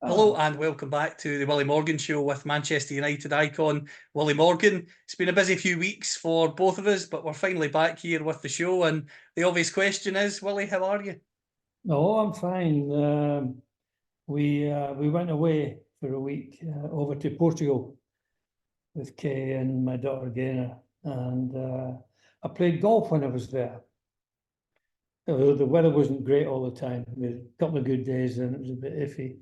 Hello and welcome back to the Willie Morgan Show with Manchester United icon Willie Morgan. It's been a busy few weeks for both of us, but we're finally back here with the show. And the obvious question is, Willie, how are you? No, I'm fine. We went away for a week over to Portugal with Kay and my daughter Gaina, and I played golf when I was there. Although the weather wasn't great all the time, we had a couple of good days and it was a bit iffy.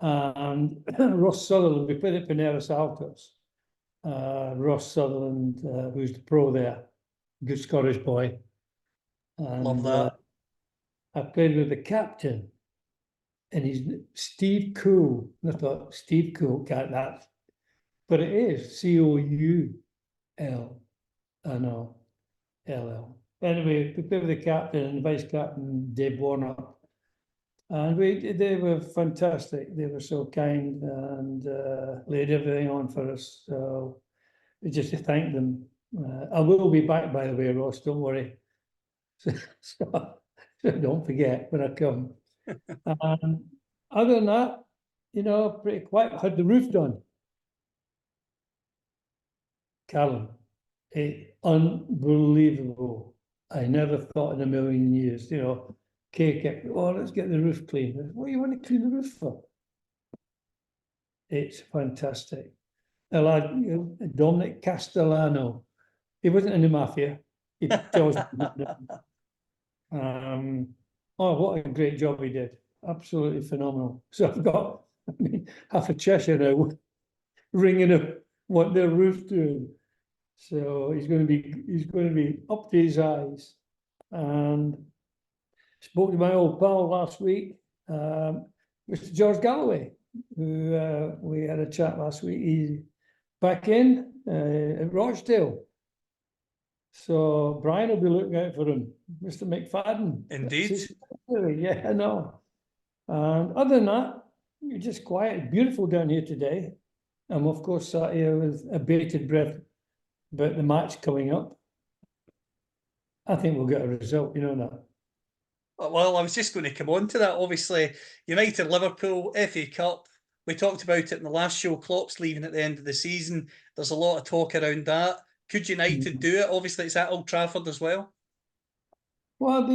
And Ross Sutherland, we played at Pineras Altos. Ross Sutherland, who's the pro there, good Scottish boy. And, Love that. I played with the captain, and he's Steve Cool. And I thought, Steve Cool, can't that? But it is Coul. I know, LL. Anyway, we played with the captain and the vice captain, Dave Warnock. And they were fantastic. They were so kind and laid everything on for us. So just to thank them. I will be back, by the way, Ross, don't worry. So don't forget when I come. Other than that, pretty quiet. Had the roof done. Callum, unbelievable. I never thought in a million years, Kay kept, let's get the roof clean. What do you want to clean the roof for? It's fantastic. A lad, Dominic Castellano, he wasn't in the mafia. He tells what a great job he did. Absolutely phenomenal. So I've got, half of Cheshire now ringing up what their roof's doing. So he's going to be up to his eyes. And spoke to my old pal last week, Mr. George Galloway, who we had a chat last week. He's back in at Rochdale. So Brian will be looking out for him, Mr. McFadden. Indeed. Yeah, I know. And other than that, you're just quiet. Beautiful down here today. I'm of course sat here with a bated breath about the match coming up. I think we'll get a result, you know that. Well, I was just going to come on to that. Obviously, United Liverpool, FA Cup. We talked about it in the last show. Klopp's leaving at the end of the season. There's a lot of talk around that. Could United do it? Obviously, it's at Old Trafford as well. Well,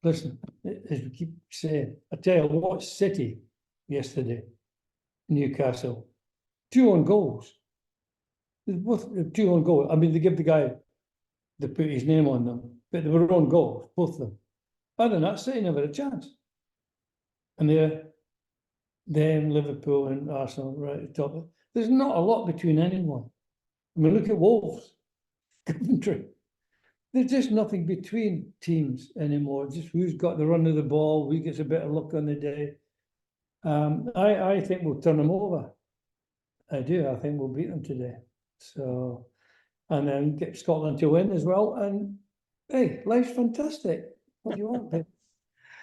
listen, as we keep saying, I tell you, I watched City yesterday, Newcastle, 2 on goals. Both 2 on goals. I mean, they give the guy, they put his name on them, but they were on goals, both of them. Other than that, City never had a chance. And then Liverpool and Arsenal right at the top. There's not a lot between anyone. I mean, look at Wolves, Coventry. There's just nothing between teams anymore. Just who's got the run of the ball, who gets a bit of luck on the day. I think we'll turn them over. I do. I think we'll beat them today. So, and then get Scotland to win as well. And hey, life's fantastic. What do you want, babe?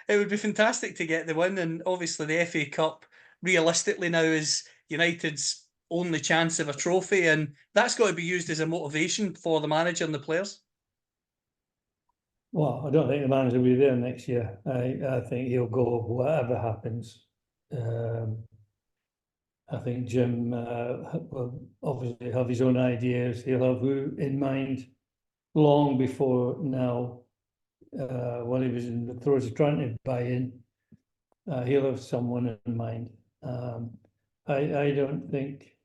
It would be fantastic to get the win, and obviously the FA Cup realistically now is United's only chance of a trophy, and that's got to be used as a motivation for the manager and the players. Well, I don't think the manager will be there next year. I think he'll go whatever happens. I think Jim will obviously have his own ideas. He'll have who in mind long before now. While he was in the throes of trying to buy in, he'll have someone in mind. I don't think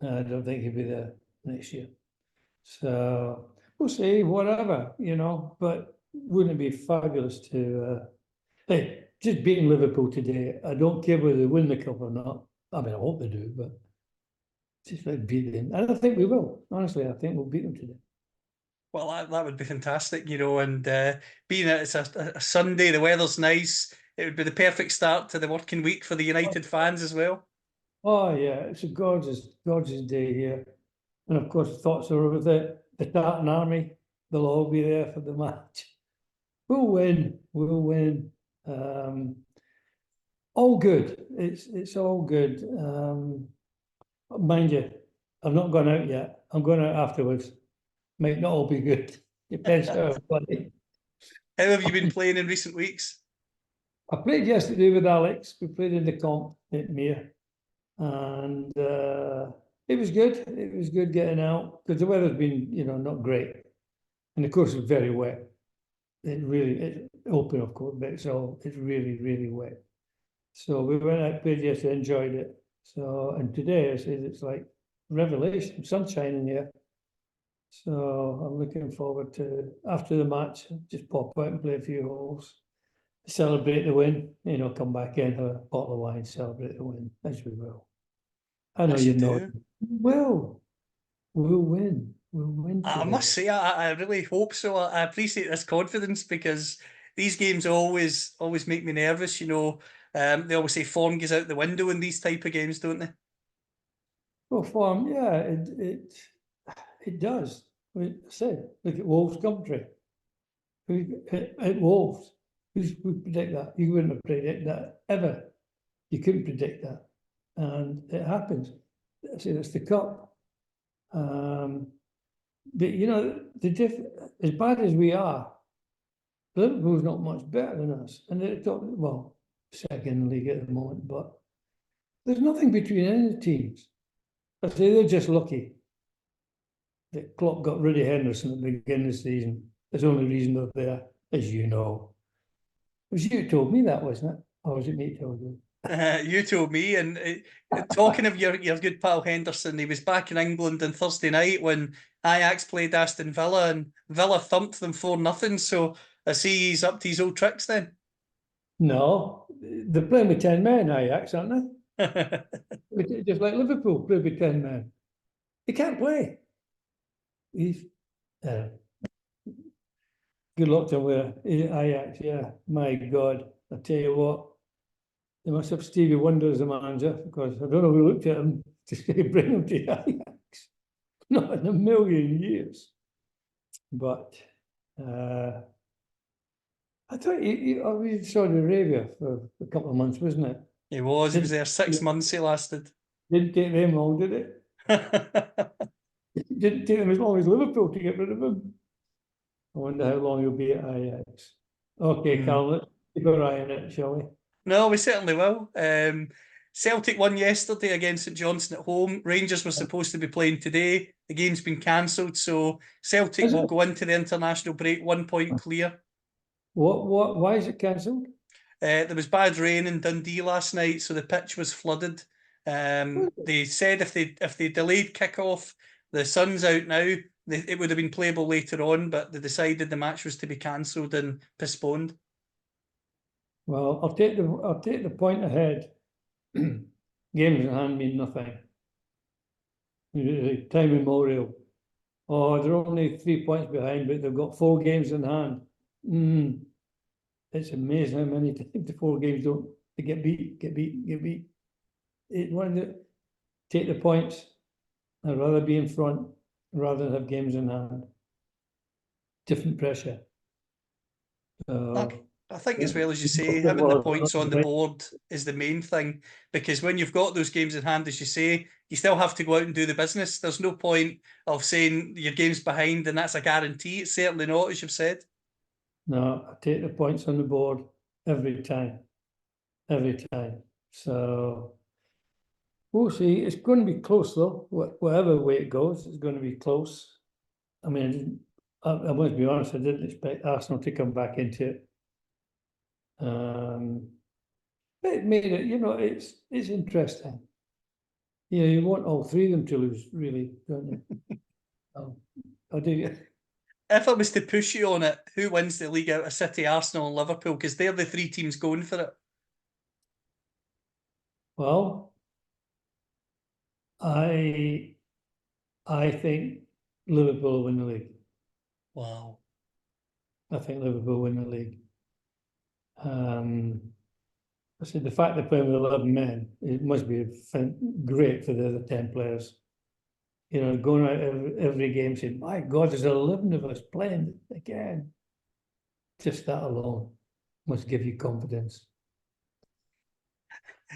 he'll be there next year. So we'll see, whatever, but wouldn't it be fabulous to hey, just beating Liverpool today. I don't care whether they win the cup or not. I mean, I hope they do, but just like beat them. And I think we will. Honestly, I think we'll beat them today. Well, that would be fantastic, and being that it's a Sunday, the weather's nice, it would be the perfect start to the working week for the United fans as well. Oh yeah, it's a gorgeous, gorgeous day here. And of course, thoughts are with the Tartan Army. They'll all be there for the match. We'll win. We'll win. All good. It's all good. Mind you, I've not gone out yet. I'm going out afterwards. Might not all be good. Depends how everybody. How have you been playing in recent weeks? I played yesterday with Alex. We played in the comp at Mere, and it was good. It was good getting out because the weather's been, not great, and the course is very wet. It's open, of course, but it's really, really wet. So we went out, played yesterday, enjoyed it. So, and today it's like revelation, sunshine in here. So I'm looking forward to, after the match, just pop out and play a few holes, celebrate the win, come back in, have a bottle of wine, celebrate the win, as we will. I know As you you know. do. Well, we'll win. We'll win I today. must say, I really hope so. I appreciate this confidence because these games always make me nervous. They always say form goes out the window in these type of games, don't they? Well, form, yeah, it does. I mean, I said, look at Wolves' country. At Wolves, who would predict that? You wouldn't have predicted that ever. You couldn't predict that, and it happens. I say that's the cup. But as bad as we are, Liverpool's not much better than us, and they're talking, well, second in the league at the moment, but there's nothing between any of the teams. I say they're just lucky that Klopp got rid of Henderson at the beginning of the season. That's the only reason they're there, as you know. It was you who told me that, wasn't it? Or was it me who told you? You told me, and talking of your good pal Henderson, he was back in England on Thursday night when Ajax played Aston Villa, and Villa thumped them 4-0. So I see he's up to his old tricks then. No, they're playing with 10 men, Ajax, aren't they? Just like Liverpool play with 10 men. He can't play. He's good luck to him with Ajax, yeah. My God, I tell you what, they must have Stevie Wonder as the manager because I don't know who looked at him to say bring him to Ajax. Not in a million years. But I thought he was in Saudi Arabia for a couple of months, wasn't it? He was there 6 months he lasted. Didn't take them long, did it? Didn't take them as long as Liverpool to get rid of him. I wonder how long he'll be at Ajax. Okay, Carl, let's keep our eye on it, shall we? No, we certainly will. Celtic won yesterday against St Johnstone at home. Rangers were supposed to be playing today. The game's been cancelled, so Celtic will go into the international break 1 point clear. Why is it cancelled? There was bad rain in Dundee last night, so the pitch was flooded. They said if they delayed kickoff, the sun's out now. It would have been playable later on, but they decided the match was to be cancelled and postponed. Well, I'll take the point ahead. Games in hand mean nothing. Time immemorial. Oh, they're only 3 points behind, but they've got 4 games in hand. It's amazing how many times the 4 games don't they get beat. It wanted to take the points. I'd rather be in front rather than have games in hand. Different pressure. I think as well as you say, having the points on the board is the main thing, because when you've got those games in hand, as you say, you still have to go out and do the business. There's no point of saying your game's behind and that's a guarantee. It's certainly not, as you've said. No, I take the points on the board every time. So we'll see. It's going to be close though. Whatever way it goes, it's going to be close. I mean, I must be honest, I didn't expect Arsenal to come back into it. It made it, it's interesting. You want all 3 of them to lose, really, don't you? I do. If I was to push you on it, who wins the league out of City, Arsenal and Liverpool? Because they're the 3 teams going for it. Well, I think Liverpool will win the league. Wow. I think Liverpool win the league. I said the fact they're playing with 11 men, it must be great for the other 10 players. Going out every game saying, my God, there's 11 of us playing again. Just that alone must give you confidence.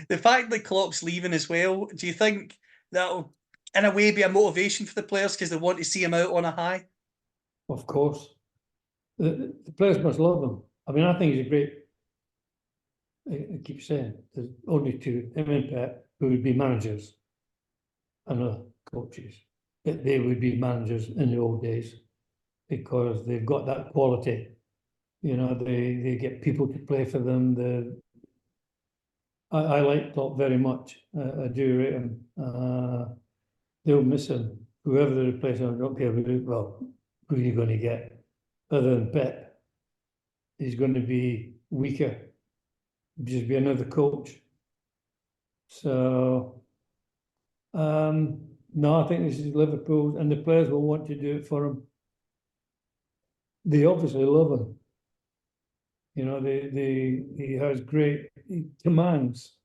The fact that Klopp's leaving as well, do you think that'll, in a way, be a motivation for the players because they want to see him out on a high? Of course. The players must love him. I mean, I think he's a great I keep saying, there's only two, him and Pep, who would be managers and other coaches. But they would be managers in the old days because they've got that quality. You know, they get people to play for them. I like Klopp very much. I do rate him. They'll miss him. Whoever they replace him, I don't care who are you going to get? Other than Pep, he's going to be weaker. Just be another coach. So, no, I think this is Liverpool, and the players will want to do it for him. They obviously love him. You know, he has great, he commands.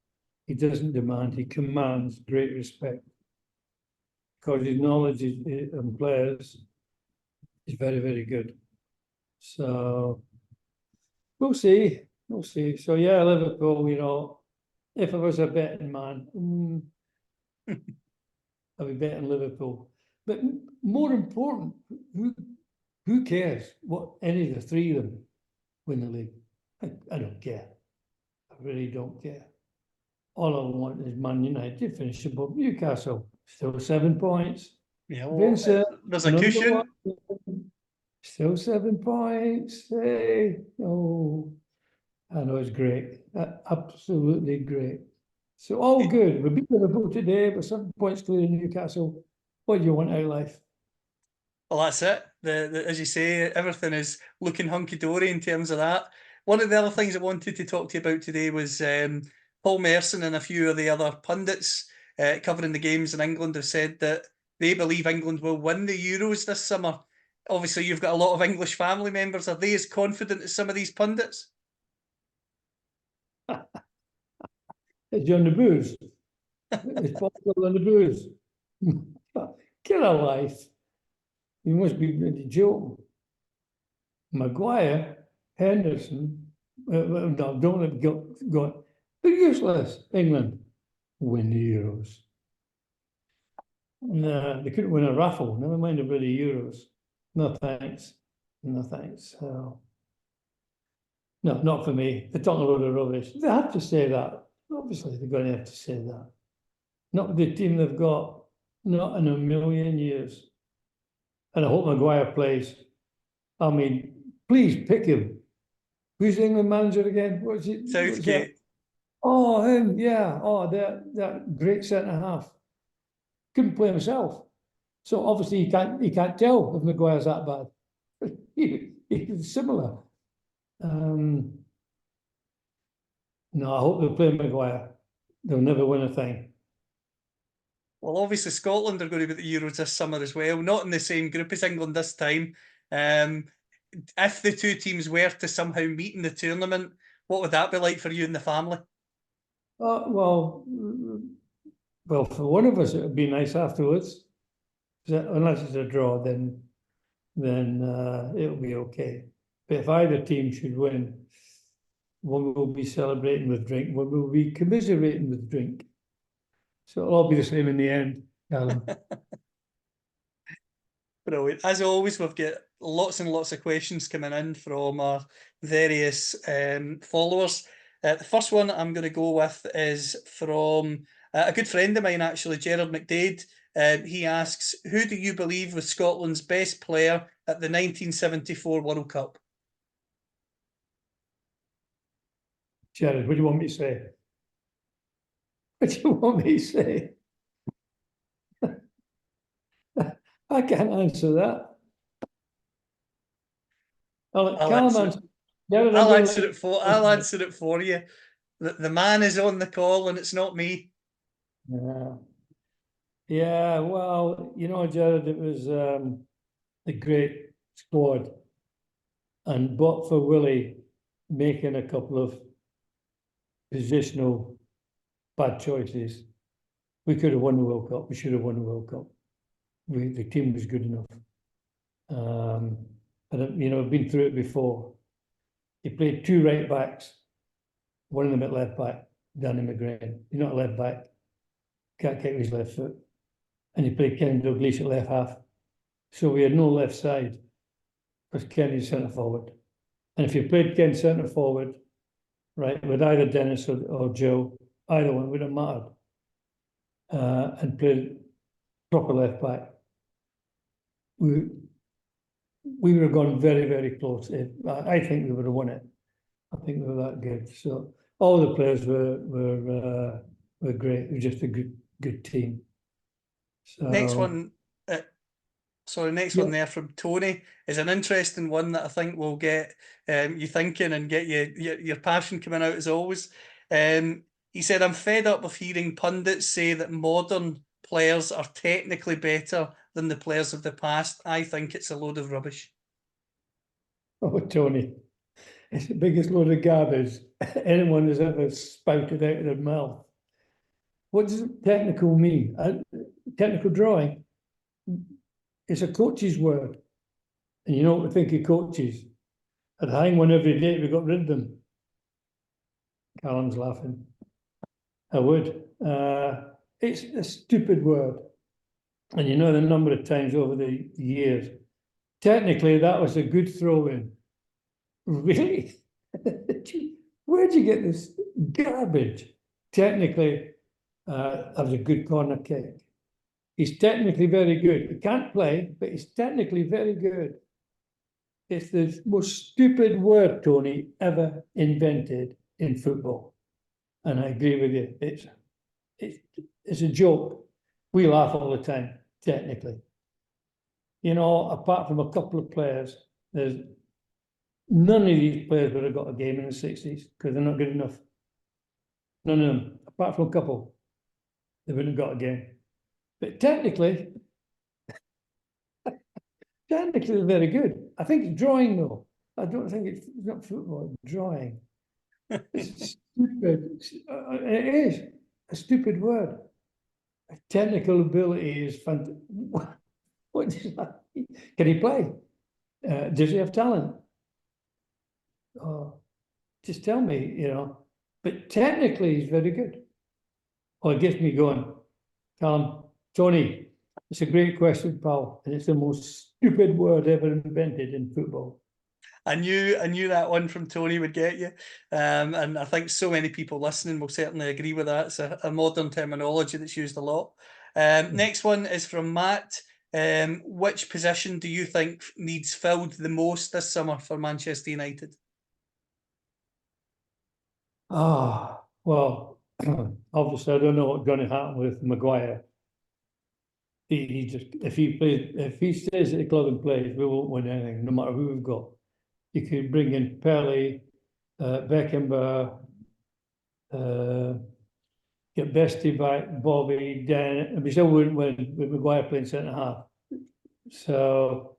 He doesn't demand, he commands great respect. Because his knowledge on players is very, very good. So we'll see. We'll see. So yeah, Liverpool, you know, if I was a betting man, I'd be betting Liverpool. But more important, who cares what any of the three of them win the league? I don't care. I really don't care. All I want is Man United to finish above Newcastle. Still 7 points. Yeah, well, Vincent, there's a cushion. Still 7 points. Hey, oh, I know it's great. Absolutely great. So all good. We beat Liverpool today, but 7 points clear in Newcastle. What do you want out of life? Well, that's it. As you say, everything is looking hunky-dory in terms of that. One of the other things I wanted to talk to you about today was Paul Merson and a few of the other pundits covering the games in England have said that they believe England will win the Euros this summer. Obviously, you've got a lot of English family members. Are they as confident as some of these pundits? It's on the booze. It's possible on the booze. Get a life. You must be really joking. Maguire, Henderson, no, don't let go. They're useless. England win the Euros. No, they couldn't win a raffle. Never mind about the Euros. No thanks. No thanks. No, not for me. They're talking a load of rubbish. They have to say that. Obviously, they're going to have to say that. Not the team they've got. Not in a million years. And I hope Maguire plays. I mean, please pick him. Who's the England manager again? What's it? Southgate. Oh, him, yeah. Oh, that great centre half. Couldn't play himself. So obviously he can't tell if Maguire's that bad. He's similar. No, I hope they'll play Maguire. They'll never win a thing. Well, obviously Scotland are going to be at the Euros this summer as well. Not in the same group as England this time. If the two teams were to somehow meet in the tournament, what would that be like for you and the family? Well, for one of us, it would be nice afterwards. Unless it's a draw, then it'll be okay. But if either team should win, one will be celebrating with drink, one will be commiserating with drink. So it'll all be the same in the end, Alan. Brilliant. As always, we've got lots and lots of questions coming in from our various followers. The first one I'm going to go with is from a good friend of mine, actually, Gerard McDade. He asks, who do you believe was Scotland's best player at the 1974 World Cup? Gerard, what do you want me to say? What do you want me to say? I can't answer that. I'll answer it for you. The man is on the call and it's not me. Yeah, well, you know, Gerard, it was a great squad. And but for Willie making a couple of positional bad choices, we could have won the World Cup. We should have won the World Cup. The team was good enough. And you know, I've been through it before. He played two right backs, one of them at left back, Danny McGrain. He's not a left back, can't kick with his left foot. And he played Kenny Dalglish at left half. So we had no left side because Kenny's centre forward. And if you played Ken centre forward, right, with either Dennis or Joe, either one would have mattered, and played proper left back. We would have gone very, very close. I think we would have won it. I think we were that good. So all the players were great. It was just a good team. So Next one, next yeah. one there from Tony is an interesting one that I think will get you thinking and get your passion coming out as always. He said, "I'm fed up of hearing pundits say that modern players are technically better than the players of the past. I think it's a load of rubbish." Oh, Tony, it's the biggest load of garbage anyone has ever spouted out of their mouth. What does technical mean? Technical drawing. It's a coach's word. And you know what we think of coaches? I'd hang one every day if we got rid of them. Callum's laughing. I would. It's a stupid word. And you know the number of times over the years. Technically, that was a good throw-in. Really? Where'd you get this garbage? Technically, that was a good corner kick. He's technically very good. He can't play, but he's technically very good. It's the most stupid word, Tony, ever invented in football. And I agree with you. It's a joke. We laugh all the time, technically. You know, apart from a couple of players, there's none of these players would have got a game in the 60s because they're not good enough. None of them, apart from a couple, they wouldn't have got a game. But technically, they're very good. I think it's drawing, though. I don't think it's not football, it's drawing. It's stupid. It is a stupid word. Technical ability is fantastic. What does that mean? Can he play? Does he have talent? Oh, just tell me, you know. But technically, he's very good. Oh, it gets me going. Tony, it's a great question, pal, and it's the most stupid word ever invented in football. I knew that one from Tony would get you. And I think so many people listening will certainly agree with that. It's a modern terminology that's used a lot. Next one is from Matt. Which position do you think needs filled the most this summer for Manchester United? Well, obviously I don't know what's going to happen with Maguire. He just if he stays at the club and plays, we won't win anything, no matter who we've got. You could bring in Pelly, Beckenbauer, get Bestie back, Bobby, Dan, and we still wouldn't win with Maguire playing centre half. So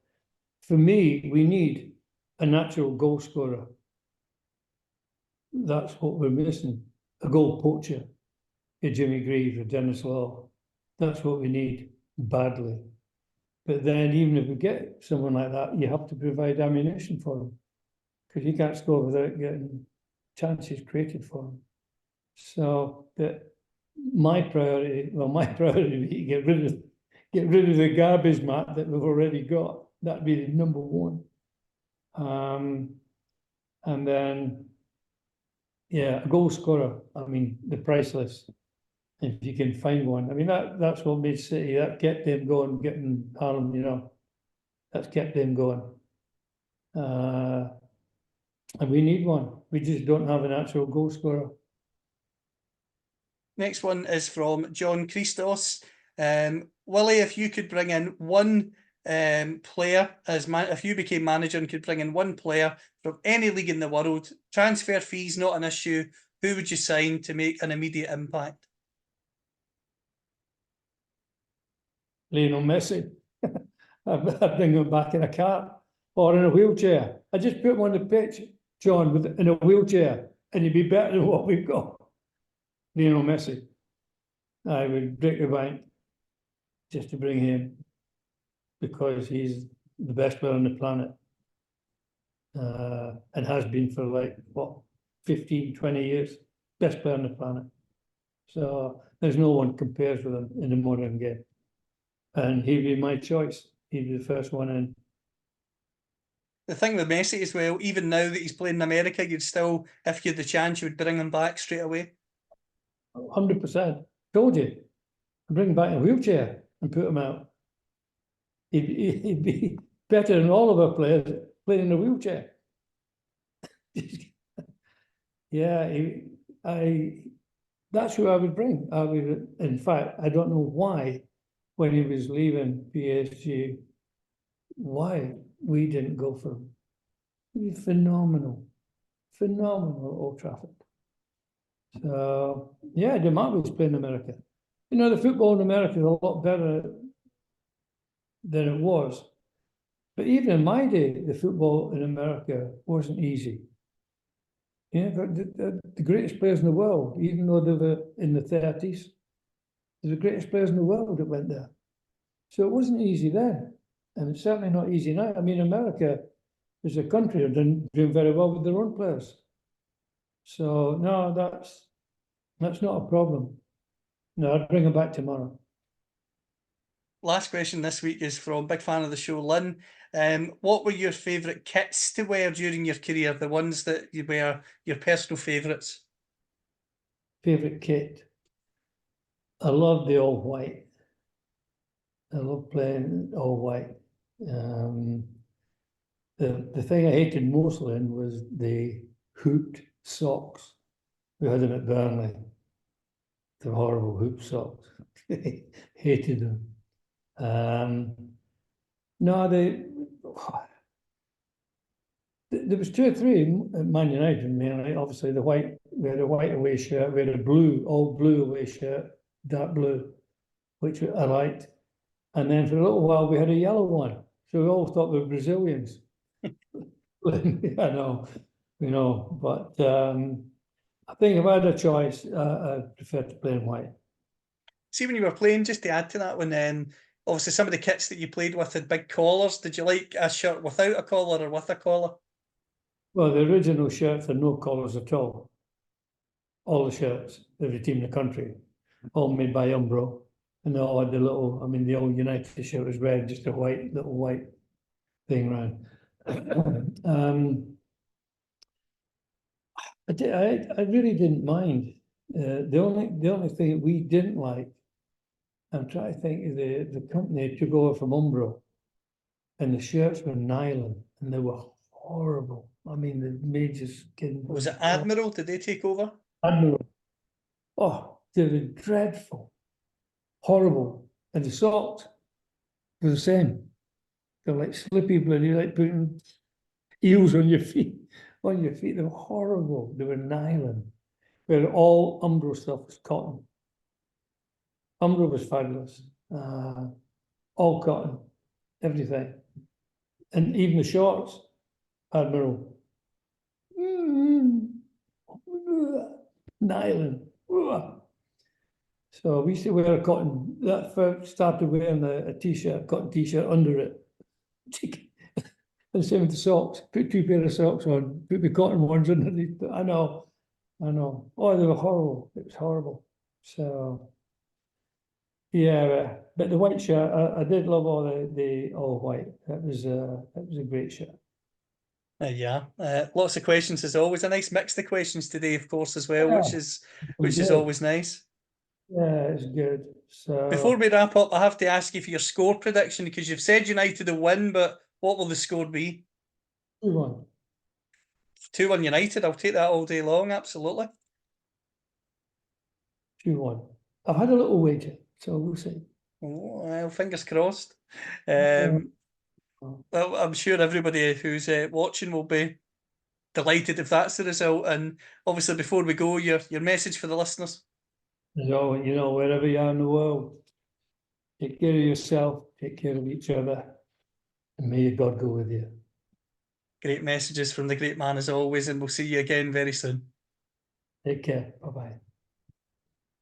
for me, we need a natural goal scorer. That's what we're missing. A goal poacher, a Jimmy Greaves or Dennis Law. That's what we need badly. But then even if we get someone like that, you have to provide ammunition for him. Because you can't score without getting chances created for him. So my priority would be to get rid of the garbage mat that we've already got. That'd be the number one. And then a goal scorer. I mean, the priceless. If you can find one. I mean, that's what made City, that kept them going, getting Harlem, you know. That's kept them going. And we need one. We just don't have an actual goal scorer. Next one is from John Christos. Willie, if you could bring in one player if you became manager and could bring in one player from any league in the world, transfer fees not an issue, who would you sign to make an immediate impact? Lionel Messi. I'd bring him back in a car or in a wheelchair. I just put him on the pitch, John, in a wheelchair, and he'd be better than what we've got. Lionel Messi. I would break the bank just to bring him because he's the best player on the planet. And has been for 15, 20 years. Best player on the planet. So there's no one compares with him in the modern game. And he'd be my choice. He'd be the first one in. The thing with Messi as well, even now that he's playing in America, you'd still, if you had the chance, you would bring him back straight away. 100%. Told you. I'd bring him back in a wheelchair and put him out. He'd be better than all of our players playing in a wheelchair. Yeah, that's who I would bring. In fact, I don't know why, when he was leaving PSG, why we didn't go for him. He'd be phenomenal at Old Trafford. So yeah, DeMar was playing in America. You know, the football in America is a lot better than it was. But even in my day, the football in America wasn't easy. Yeah, the greatest players in the world, even though they were in the 30s, they're the greatest players in the world that went there. So it wasn't easy then, and it's certainly not easy now. I mean, America is a country that doing very well with their own players. So no, that's not a problem. No, I'd bring them back tomorrow. Last question this week is from big fan of the show, Lynn. What were your favourite kits to wear during your career? The ones that you wear, your personal favourites? Favourite kit? I love the all white. I love playing all white. The thing I hated most, Lynn, was the hooped socks. We had them at Burnley. The horrible hoop socks. Hated them. No, there was 2 or 3 at Man United mainly. Obviously, we had a white away shirt, we had a all blue away shirt, dark blue, which I liked. And then for a little while, we had a yellow one. So we all thought we were Brazilians. I know, but I think if I had a choice, I prefer to play in white. See, when you were playing, just to add to that, when obviously some of the kits that you played with had big collars, did you like a shirt without a collar or with a collar? Well, the original shirts had no collars at all. All the shirts, every team in the country, all made by Umbro. And they all had the old United shirt was red, just a little white thing around. I really didn't mind. The only thing that we didn't like, I'm trying to think of the company took over from Umbro, and the shirts were nylon, and they were horrible. I mean, the major skin. Was it Admiral? Did they take over? Admiral. Oh, they were dreadful, horrible, and the socks were the same. They're like slippy bloody, like putting eels on your feet. They were horrible. They were nylon. Where all Umbro stuff was cotton. Umbro was fabulous. All cotton, everything. And even the shorts, Admiral. Nylon. So we used to wear a cotton, that first started wearing a t-shirt, cotton t-shirt under it. And same with the socks, put 2 pairs of socks on, put the cotton ones underneath. I know. Oh, they were horrible. It was horrible. So, yeah, but the white shirt, I did love all the all white. That was a great shirt. Yeah, lots of questions as always. A nice mix of questions today, of course, as well, Yeah, which is always nice. Yeah, it's good. So before we wrap up, I have to ask you for your score prediction, because you've said United will win, but what will the score be? 2-1. 2-1 United. I'll take that all day long. Absolutely. 2-1. I've had a little wager, so we'll see. Oh, well, fingers crossed. Well, I'm sure everybody who's watching will be delighted if that's the result. And obviously, before we go, your message for the listeners. So, wherever you are in the world, take care of yourself, take care of each other, and may God go with you. Great messages from the great man as always, and we'll see you again very soon. Take care. Bye-bye.